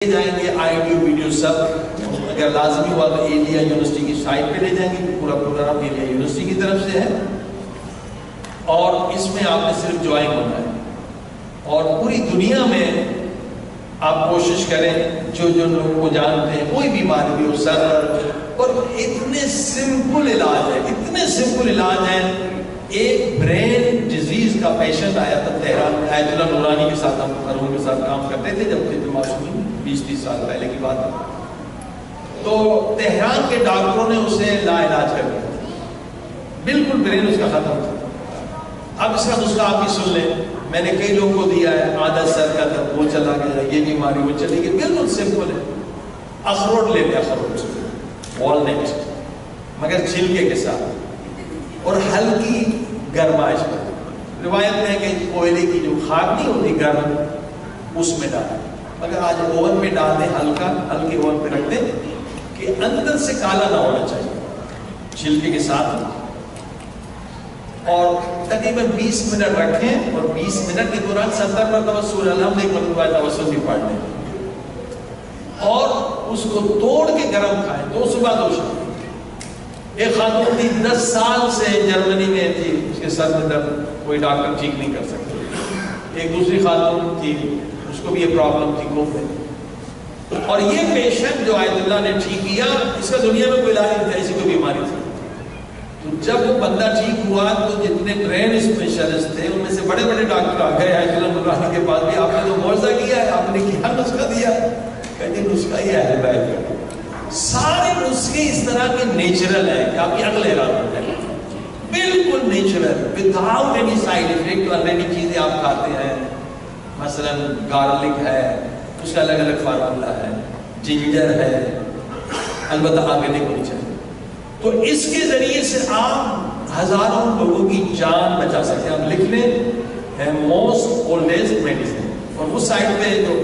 جائیں گے audio video سب اگر لازمی ہوا تو ایلیا یونیورسٹی کی سائٹ پہ لے جائیں گے. پورا پروگرام ایلیا یونیورسٹی کی طرف سے ہے اور اس میں آپ نے صرف جوائن ہونا ہے اور پوری دنیا میں آپ کوشش کریں جو لوگوں کو جانتے ہیں کوئی بیماری بھی ہو سر اور اتنے سمپل علاج ہے اتنے سمپل علاج ہیں. ایک برین ڈیزیز کا پیشنٹ آیا تھا تہران آیت اللہ نورانی کے ساتھ ہم کروں کے ساتھ کام کرتے تھے جب تھے معصومین 20-30 سال پہلے کی بات ہے. تو تہران کے ڈاکٹروں نے اسے لا علاج کر دیا بالکل برین اس کا ختم تھا. اب اس کا نسخہ آپ بھی سن لیں میں نے کئی لوگوں کو دیا ہے آدھا سر کا تھا وہ چلا گیا یہ بیماری وہ چلی گئی بالکل سمپل ہے. اخروٹ لیتے اخروٹ والنٹ مگر چھلکے کے ساتھ اور ہلکی گرمائش پر روایت میں ہے کہ کوئلے کی جو خاک نہیں ہوتی گرم اس میں ڈالیں مگر آج اوون میں ڈال دیں ہلکا ہلکے اوون پہ رکھ دیں کہ اندر سے کالا نہ ہونا چاہیے چھلکے کے ساتھ اور تقریباً 20 منٹ رکھیں اور 20 منٹ کے دوران 70 مرتبہ سورہ الحمد ایک مرتبہ توسل بھی پڑھ لیں اور اس کو توڑ کے گرم کھائیں 2 صبح 2 شام. ایک خاتون تھی 10 سال سے جرمنی میں تھی اس کے سر میں درد کوئی ڈاکٹر ٹھیک نہیں کر سکتے. ایک دوسری خاتون تھی اس کو بھی یہ پرابلم تھی کوپ میں اور یہ پیشنٹ جو آیت اللہ نے ٹھیک کیا اس کا دنیا میں کوئی علاج نہیں تھا ایسی کوئی بیماری تھی. تو جب وہ بندہ ٹھیک ہوا تو جتنے برین اسپیشلسٹ تھے ان میں سے بڑے بڑے ڈاکٹر آ گئے آیت اللہ نورانی کے پاس بھی آپ نے تو معجزہ کیا ہے آپ نے کیا نسخہ دیا کہتے نسخہ یہ ہے بیٹھ سارے نسخے اس طرح کے نیچرل ہیں کہ آپ کی عقل حیران ہو جائے بالکل natural without any side effect. Already چیزیں آپ کھاتے ہیں مثلا گارلک ہے اس کا الگ الگ فارمولا ہے جنجر ہے البتہ آگے نہیں ہونی چاہیے. تو اس کے ذریعے سے آپ ہزاروں لوگوں کی جان بچا سکتے ہیں. آپ لکھ لیں موسٹ اولڈیسٹ میڈیسن اور اس سائٹ پہ جو